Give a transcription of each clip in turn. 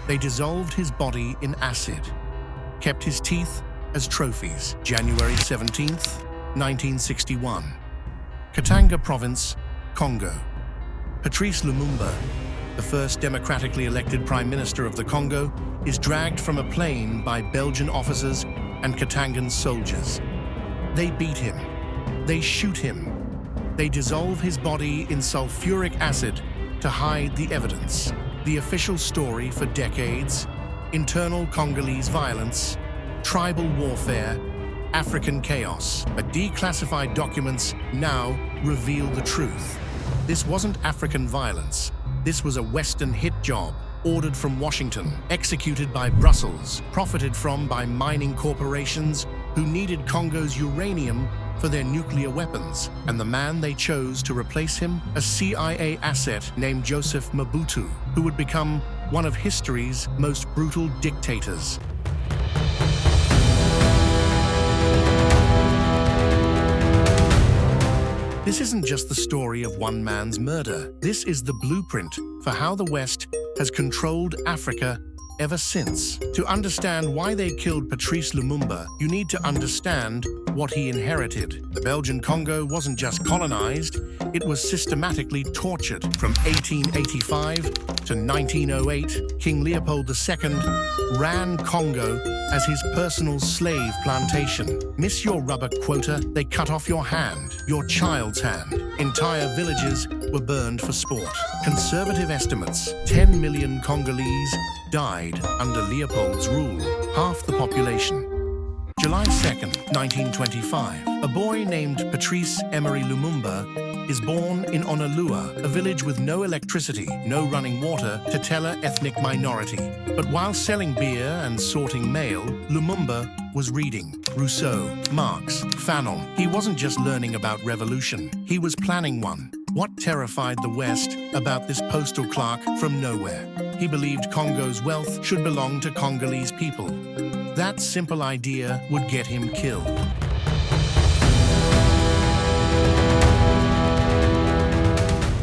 They dissolved his body in acid, kept his teeth as trophies. January 17th, 1961. Katanga Province, Congo. Patrice Lumumba, the first democratically elected Prime Minister of the Congo, is dragged from a plane by Belgian officers and Katangan soldiers. They beat him. They shoot him. They dissolve his body in sulfuric acid to hide the evidence. The official story for decades: internal Congolese violence, tribal warfare, African chaos. But declassified documents now reveal the truth. This wasn't African violence. This was a Western hit job, ordered from Washington, executed by Brussels, profited from by mining corporations who needed Congo's uranium for their nuclear weapons. And the man they chose to replace him, a CIA asset named Joseph Mobutu, who would become one of history's most brutal dictators. This isn't just the story of one man's murder. This is the blueprint for how the West has controlled Africa ever since. To understand why they killed Patrice Lumumba, you need to understand what he inherited. The Belgian Congo wasn't just colonized, it was systematically tortured. From 1885 to 1908, King Leopold II ran Congo as his personal slave plantation. Miss your rubber quota, they cut off your hand, your child's hand. Entire villages were burned for sport. Conservative estimates, 10 million Congolese died under Leopold's rule, half the population. July 2nd, 1925, a boy named Patrice Emery Lumumba is born in Onalua, a village with no electricity, no running water, Tetela ethnic minority. But while selling beer and sorting mail, Lumumba was reading Rousseau, Marx, Fanon. He wasn't just learning about revolution, he was planning one. What terrified the West about this postal clerk from nowhere? He believed Congo's wealth should belong to Congolese people. That simple idea would get him killed.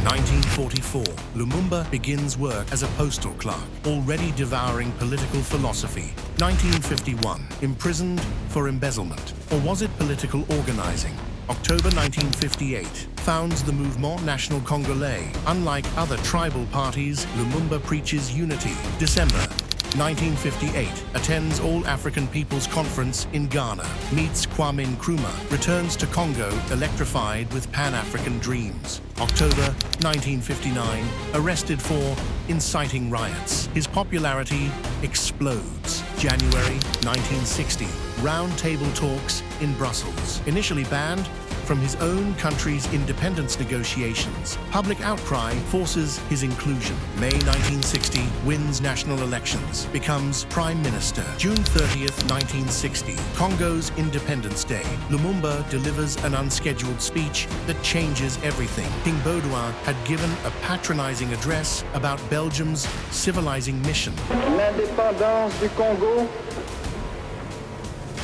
1944, Lumumba begins work as a postal clerk, already devouring political philosophy. 1951, imprisoned for embezzlement. Or was it political organizing? October 1958, founds the Mouvement National Congolais. Unlike other tribal parties, Lumumba preaches unity. December 1958, attends All African Peoples Conference in Ghana, meets Kwame Nkrumah, returns to Congo electrified with Pan-African dreams. October 1959, arrested for inciting riots. His popularity explodes. January 1960, round-table talks in Brussels. Initially banned from his own country's independence negotiations, public outcry forces his inclusion. May 1960, wins national elections, becomes prime minister. June 30th, 1960, Congo's Independence Day. Lumumba delivers an unscheduled speech that changes everything. King Baudouin had given a patronizing address about Belgium's civilizing mission. L'indépendance du Congo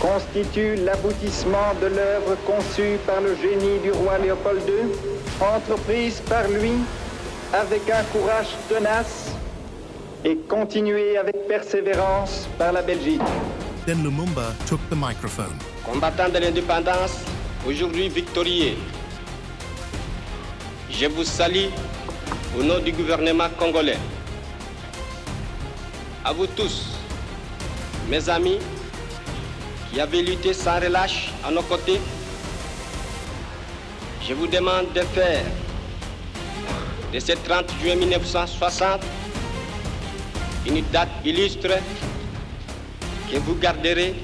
constitue l'aboutissement de l'œuvre conçue par le génie du roi Léopold II, entreprise par lui avec un courage tenace et continuée avec persévérance par la Belgique. Then Lumumba took the microphone. Combattant de l'indépendance, aujourd'hui victorieux, je vous salue au nom du gouvernement congolais. À vous tous, mes amis, qui avez lutté sans relâche à nos côtés, je vous demande de faire de ce 30 juin 1960 une date illustre que vous garderez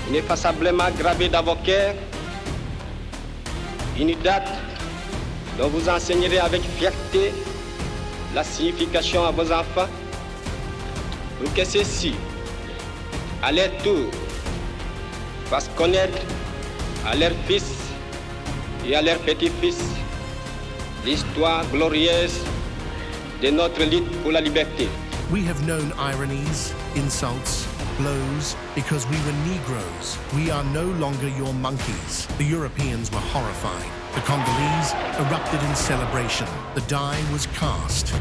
ineffaçablement gravée dans vos cœurs, une date dont vous enseignerez avec fierté la signification à vos enfants, pour que ceux-ci, à leur tour, fassent connaître à leurs fils et à leurs petits-fils l'histoire glorieuse de notre lutte pour la liberté. We have known ironies, insults, blows, because we were Negroes. We are no longer your monkeys. The Europeans were horrified. The Congolese erupted in celebration. The die was cast.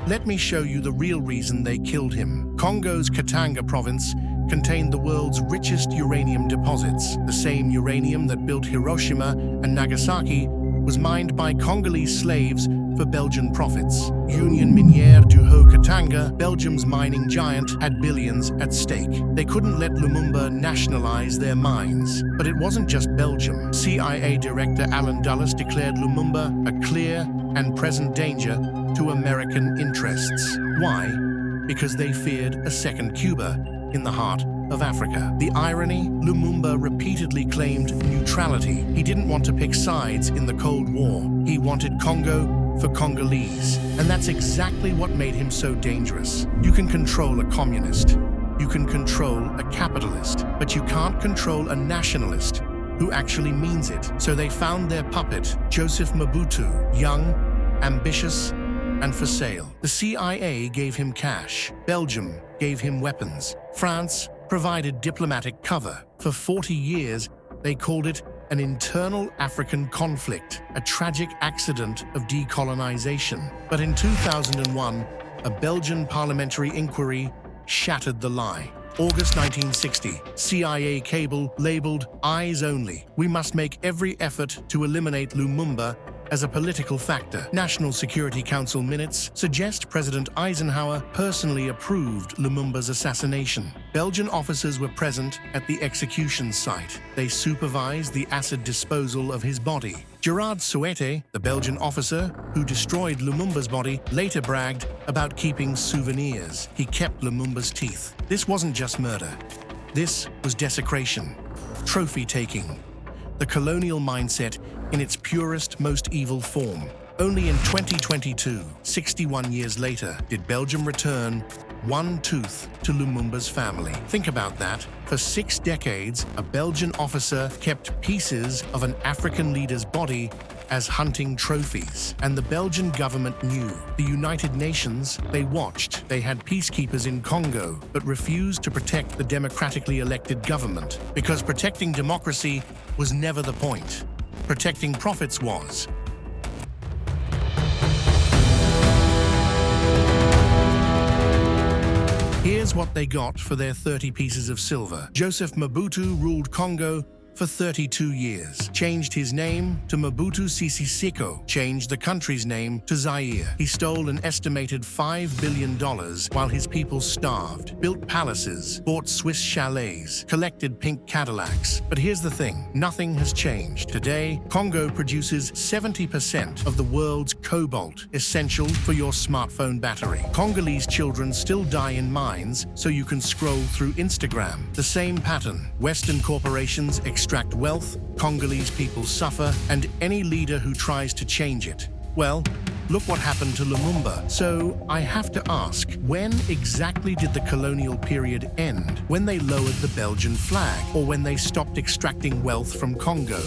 Let me show you the real reason they killed him. Congo's Katanga province contained the world's richest uranium deposits. The same uranium that built Hiroshima and Nagasaki was mined by Congolese slaves for Belgian profits. Union Minière du Haut-Katanga, Belgium's mining giant, had billions at stake. They couldn't let Lumumba nationalize their mines. But it wasn't just Belgium. CIA Director Alan Dulles declared Lumumba a clear and present danger to American interests. Why? Because they feared a second Cuba in the heart of Africa. The irony? Lumumba repeatedly claimed neutrality. He didn't want to pick sides in the Cold War. He wanted Congo for Congolese. And that's exactly what made him so dangerous. You can control a communist. You can control a capitalist. But you can't control a nationalist who actually means it. So they found their puppet, Joseph Mobutu, young, ambitious, and for sale. The CIA gave him cash. Belgium gave him weapons. France provided diplomatic cover. For 40 years, they called it an internal African conflict, a tragic accident of decolonization. But in 2001, a Belgian parliamentary inquiry shattered the lie. August 1960, CIA cable labeled "Eyes Only." We must make every effort to eliminate Lumumba as a political factor. National Security Council minutes suggest President Eisenhower personally approved Lumumba's assassination. Belgian officers were present at the execution site. They supervised the acid disposal of his body. Gerard Souete, the Belgian officer who destroyed Lumumba's body, later bragged about keeping souvenirs. He kept Lumumba's teeth. This wasn't just murder. This was desecration, trophy-taking, the colonial mindset in its purest, most evil form. Only in 2022, 61 years later, did Belgium return one tooth to Lumumba's family. Think about that. For 6 decades, a Belgian officer kept pieces of an African leader's body as hunting trophies. And the Belgian government knew. The United Nations, they watched. They had peacekeepers in Congo, but refused to protect the democratically elected government. Because protecting democracy was never the point. Protecting profits was. Here's what they got for their 30 pieces of silver. Joseph Mobutu ruled Congo for 32 years, changed his name to Mobutu Sese Seko, changed the country's name to Zaire. He stole an estimated $5 billion while his people starved, built palaces, bought Swiss chalets, collected pink Cadillacs. But here's the thing, nothing has changed. Today, Congo produces 70% of the world's cobalt, essential for your smartphone battery. Congolese children still die in mines so you can scroll through Instagram. The same pattern. Western corporations extract wealth, Congolese people suffer, and any leader who tries to change it, well, look what happened to Lumumba. So I have to ask, when exactly did the colonial period end? When they lowered the Belgian flag, or when they stopped extracting wealth from Congo?